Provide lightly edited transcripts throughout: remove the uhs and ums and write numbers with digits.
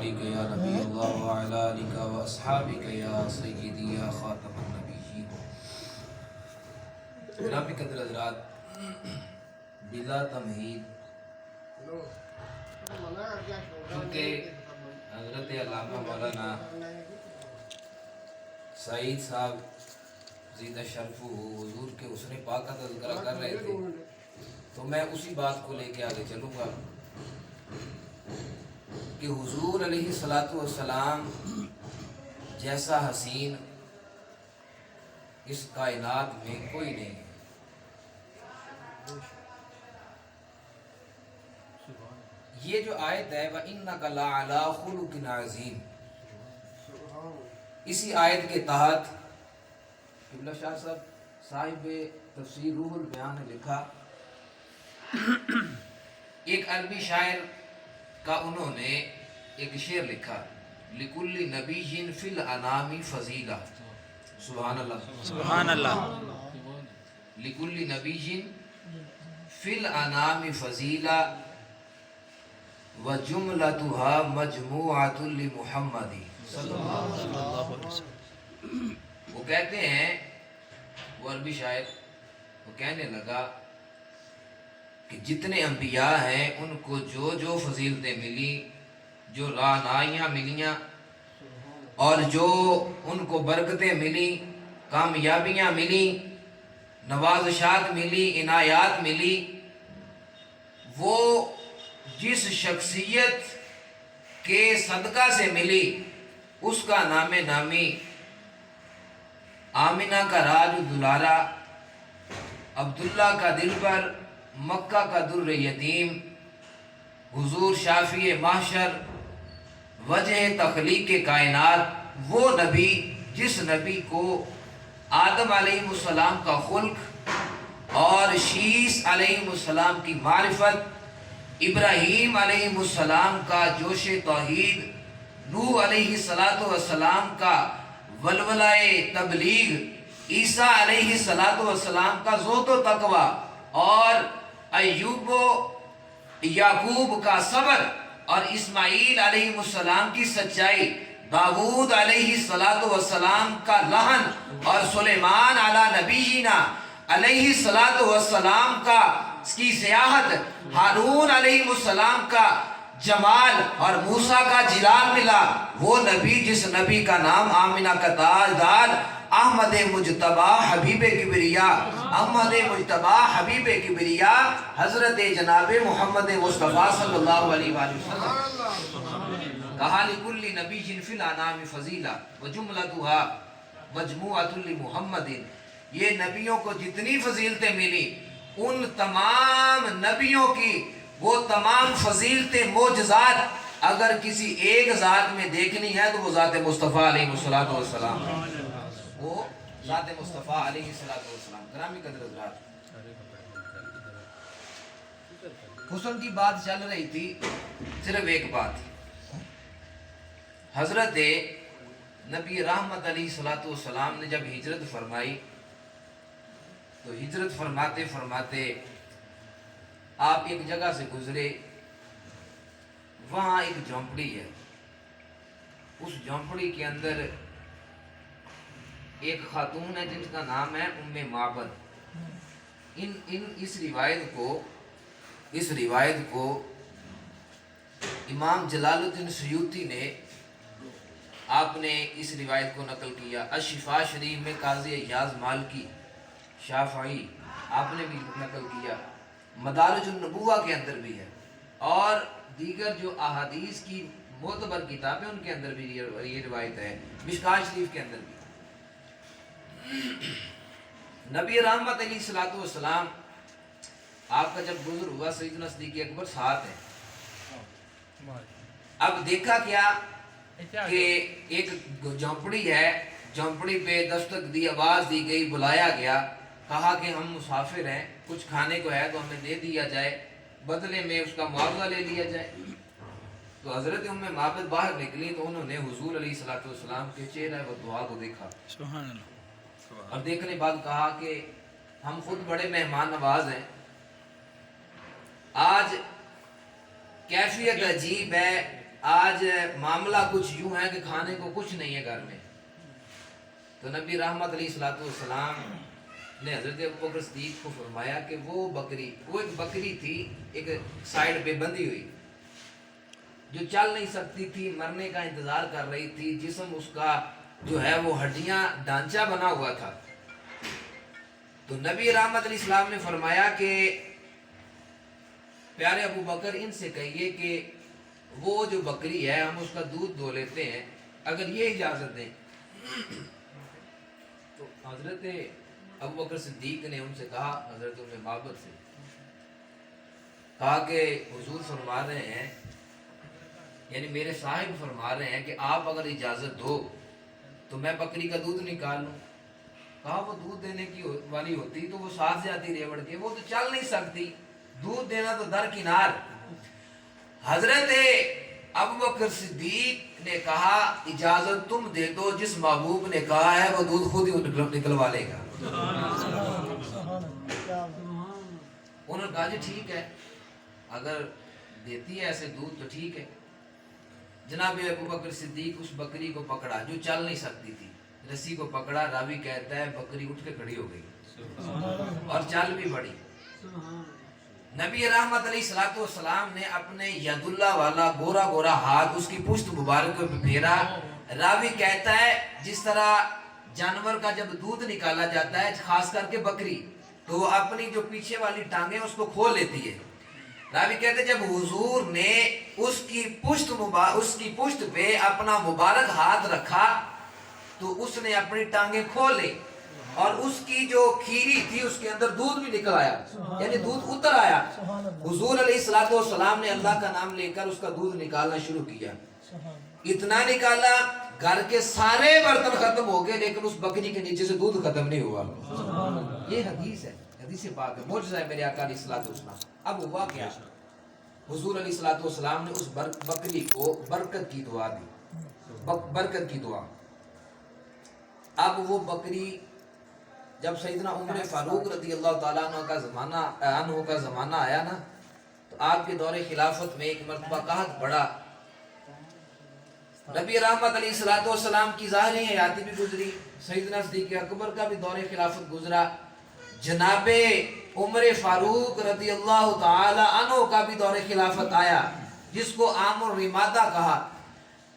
علیک یا نبی اللہ وعلی آلک و اصحابک یا سیدی یا خاتم النبیین۔ گرامی قدر حضرات، بلا تمہید کیونکہ حضرت علامہ مولانا سعید صاحب زیدہ شرف حضور کے حسن پاک کا تذکرہ کر رہے تھے، تو میں اسی بات کو لے کے آگے چلوں گا کہ حضور علیہ السلام جیسا حسین اس کائنات میں کوئی نہیں ہے۔ یہ جو آیت ہے وَإِنَّكَ لَعَلَىٰ خُلُقٍ عَظِيمٍ، اسی آیت کے تحت قبلہ شاہ صاحب تفسیر روح البیان نے لکھا، ایک عربی شاعر کا انہوں نے ایک شعر لکھا، لِكُلِّ نَبِيٍّ فِي الْأَنَامِ فَضِيلَةٌ، سبحان اللہ سبحان اللہ، لِكُلِّ نَبِيٍّ فِي الْأَنَامِ فَضِيلَةٌ وَجُمْلَتُهَا مَجْمُوعَةٌ لِمُحَمَّدٍ صلی اللہ علیہ وسلم۔ وہ کہتے ہیں، وہ عربی شاعر وہ کہنے لگا کہ جتنے انبیاء ہیں ان کو جو جو فضیلتیں ملی، جو رعنائیاں ملیاں اور جو ان کو برکتیں ملی، کامیابیاں ملی، نوازشات ملی، عنایات ملی، وہ جس شخصیت کے صدقہ سے ملی اس کا نام نامی آمنہ کا راج دلارا، عبداللہ کا دلبر، مکہ کا در یتیم، حضور شافی محشر، وجہ تخلیق کائنات، وہ نبی جس نبی کو آدم علیہ السلام کا خلق اور شیس علیہ السلام کی معرفت، ابراہیم علیہ السلام کا جوش توحید، نوح علیہ السلام کا ولولہ تبلیغ، عیسیٰ علیہ السلام کا زہد و تقوی، اور ایوب و یعقوب کا صبر، اور اسماعیل علیہ السلام کی سچائی، داؤد علیہ السلام کا لحن، اور سلیمان علی نبینا علیہ السلام کا کی سیاحت، ہارون علیہ السلام کا جمال اور موسیٰ کا جلال ملا، وہ نبی جس نبی کا نام آمنہ کا تاجدار احمد مجتبی حبیب کبریا، احمد مجتبی حبیب کبریا حضرت جناب محمد مصطفیٰ صلی اللہ علیہ وآلہ وسلم۔ کہا لِكُلِّ نَبِيٍّ فِي الْأَنَامِ فَضِيلَةٌ وَجُمْلَتُهَا مَجْمُوعَةٌ لِمُحَمَّدٍ، یہ نبیوں کو جتنی فضیلتیں ملی، ان تمام نبیوں کی وہ تمام فضیلتیں معجزات اگر کسی ایک ذات میں دیکھنی ہے تو وہ ذات مصطفیٰ علیہ السلام، وہ ذات مصطفیٰ علیہ السلام۔ گرامی قدر حضرات، حسن کی بات چل رہی تھی، صرف ایک بات، حضرت نبی رحمت علیہ السلام نے جب ہجرت فرمائی تو ہجرت فرماتے فرماتے آپ ایک جگہ سے گزرے، وہاں ایک جھونپڑی ہے، اس جھونپڑی کے اندر ایک خاتون ہے جن کا نام ہے ام معبد۔ اس روایت کو امام جلال الدین سیوطی نے آپ نے اس روایت کو نقل کیا، الشفاء شریف میں قاضی ایاز مالکی شافعی آپ نے بھی نقل کیا، مدارج النبوہ کے اندر بھی ہے، اور دیگر جو احادیث کی معتبر کتابیں ان کے اندر بھی یہ روایت ہے، مشکوٰۃ شریف کے اندر بھی۔ نبی رحمت علیہ السلام آپ کا جب گزر ہوا سیدنا صدیق اکبر ساتھ ہیں، اب دیکھا کیا کہ ایک جھونپڑی ہے، جھونپڑی پہ دستک دی، آواز دی گئی، بلایا گیا، کہا کہ ہم مسافر ہیں، کچھ کھانے کو ہے تو ہمیں دے دیا جائے، بدلے میں اس کا معاوضہ لے لیا جائے۔ تو حضرت ام معبد باہر نکلی تو انہوں نے حضور علیہ السلام کے چہرہ و دعا کو دیکھا، سبحان اللہ، اور دیکھنے بعد کہا کہ ہم خود بڑے مہمان نواز ہیں، آج کیفیت عجیب ہے، آج معاملہ کچھ یوں ہے کہ کھانے کو کچھ نہیں ہے گھر میں. تو نبی رحمت علیہ الصلوۃ والسلام نے حضرت ابوبکر صدیق کو فرمایا کہ وہ ایک بکری تھی ایک سائیڈ پہ بندھی ہوئی جو چل نہیں سکتی تھی, مرنے کا انتظار کر رہی تھی, جسم اس کا جو ہے وہ ہڈیاں ڈھانچہ بنا ہوا تھا. تو نبی رحمت علیہ السلام نے فرمایا کہ پیارے ابو بکر ان سے کہیے کہ وہ جو بکری ہے ہم اس کا دودھ دو لیتے ہیں اگر یہ اجازت دیں. تو حضرت ابو بکر صدیق نے ان سے کہا, حضرت ام معبد سے کہا کہ حضور فرما رہے ہیں, یعنی میرے صاحب فرما رہے ہیں کہ آپ اگر اجازت دو تو میں بکری کا دودھ نکال لوں. کہا وہ دودھ دینے کی والی ہوتی تو وہ ساتھ سے آتی ریوڑ کے, وہ تو چل نہیں سکتی, دودھ دینا تو درکنار. حضرت ابوبکر صدیق نے کہا اجازت تم دے دو, جس محبوب نے کہا ہے وہ دودھ خود ہی نکلوا لے گا. انہوں نے کہا جی ٹھیک ہے, اگر دیتی ہے ایسے دودھ تو ٹھیک ہے. جناب ابوبکر صدیق اس بکری کو پکڑا جو چل نہیں سکتی تھی, رسی کو پکڑا. راوی کہتا ہے بکری اٹھ کے کھڑی ہو گئی اور چل بھی پڑی. نبی رحمت علیہ الصلوۃ والسلام نے اپنے ید اللہ والا گورا گورا ہاتھ اس کی پشت مبارک پہ پھیرا. راوی کہتا ہے جس طرح جانور کا جب دودھ نکالا جاتا ہے خاص کر کے بکری تو وہ اپنی جو پیچھے والی ٹانگیں اس کو کھول لیتی ہے. راوی کہتے ہیں جب حضور نے اس کی پشت پہ اپنا مبارک ہاتھ رکھا تو اس نے اپنی ٹانگیں کھول لی اور اس کی جو کھیری تھی اس کے اندر دودھ بھی نکل آیا, یعنی دودھ اتر آیا. حضور علیہ الصلوۃ والسلام نے اللہ کا نام لے کر اس کا دودھ نکالنا شروع کیا. اتنا نکالا گھر کے سارے برتن ختم ہو گئے لیکن اس بکری کے نیچے سے دودھ ختم نہیں ہوا. یہ حدیث ہے, حدیث پاک ہے, معجزہ ہے میرے آقا علیہ الصلوۃ والسلام. اب ہوا کیا, حضور علیہ الصلوۃ والسلام نے اس بکری کو برکت کی دعا دی, برکت کی دعا. اب وہ بکری جب سیدنا عمر فاروق رضی اللہ تعالیٰ عنہ کا زمانہ آیا نا تو آپ کے دور خلافت میں ایک مرتبہ قحط پڑا. نبی رحمت علیہ الصلوۃ والسلام کی ظاہری حیاتی بھی گزری, سیدنا صدیق اکبر کا بھی دور خلافت گزرا, جناب عمر فاروق رضی اللہ تعالی عنہ کا بھی دور خلافت آیا جس کو عام الرمادہ کہا.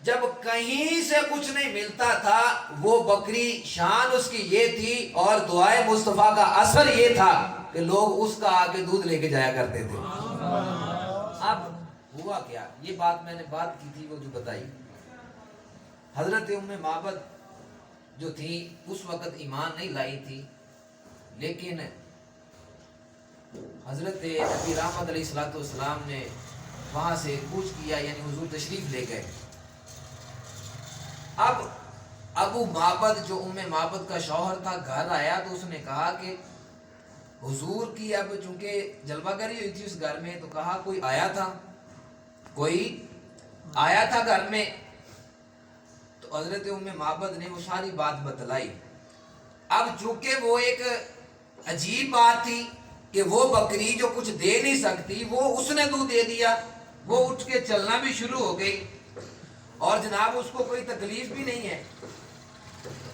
جب کہیں سے کچھ نہیں ملتا تھا وہ بکری شان اس کی یہ تھی اور دعائے مصطفیٰ کا اثر یہ تھا کہ لوگ اس کا آگے دودھ لے کے جایا کرتے تھے. اب ہوا کیا, یہ بات میں نے بات کی تھی وہ جو بتائی. حضرت ام معبد جو تھی اس وقت ایمان نہیں لائی تھی, لیکن حضرت نبی رحمت علیہ الصلوۃ والسلام نے وہاں سے کوچ کیا, یعنی حضور تشریف لے گئے. اب ابو معبد جو ام معبد کا شوہر تھا گھر آیا تو اس نے کہا کہ حضور کی اب چونکہ جلوہ گری ہوئی تھی اس گھر میں, تو کہا کوئی آیا تھا گھر میں. تو حضرت ام معبد نے وہ ساری بات بتلائی. اب چونکہ وہ ایک عجیب بات تھی کہ وہ بکری جو کچھ دے نہیں سکتی وہ اس نے دودھ دے دیا, وہ اٹھ کے چلنا بھی شروع ہو گئی اور جناب اس کو کوئی تکلیف بھی نہیں ہے.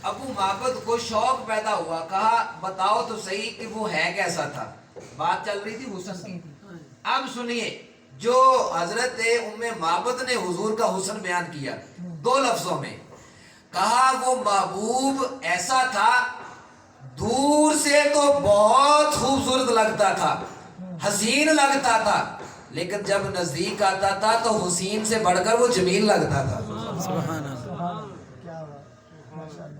ابو معبد کو شوق پیدا ہوا, کہا بتاؤ تو صحیح کہ وہ ہے کیسا تھا. بات چل رہی تھی حسن کی. اب سنیے جو حضرت ام معبد نے حضور کا حسن بیان کیا 2 لفظوں میں, کہا وہ محبوب ایسا تھا دور سے تو بہت خوبصورت لگتا تھا, حسین لگتا تھا, لیکن جب نزدیک آتا تھا تو حسین سے بڑھ کر وہ جمیل لگتا تھا. سبحان اللہ.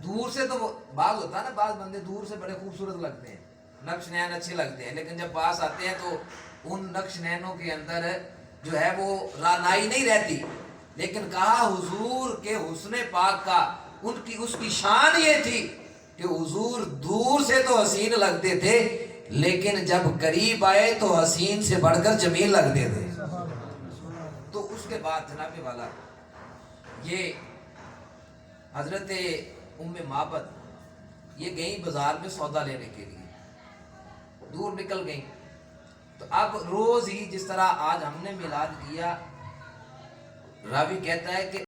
دور سے تو بعض ہوتا ہے نا, بعض بندے دور سے بڑے خوبصورت لگتے ہیں, نقش نین اچھے لگتے ہیں, لیکن جب پاس آتے ہیں تو ان نقش نینوں کے اندر جو ہے وہ رانائی نہیں رہتی. لیکن کہا حضور کے حسن پاک کا اس کی شان یہ تھی کہ حضور دور سے تو حسین لگتے تھے لیکن جب قریب آئے تو حسین سے بڑھ کر جمیل لگتے تھے. تو اس کے بعد جناب والا یہ حضرت ام معبد یہ گئی بازار میں سودا لینے کے لیے, دور نکل گئی. تو اب روز ہی جس طرح آج ہم نے میلاد کیا راوی کہتا ہے کہ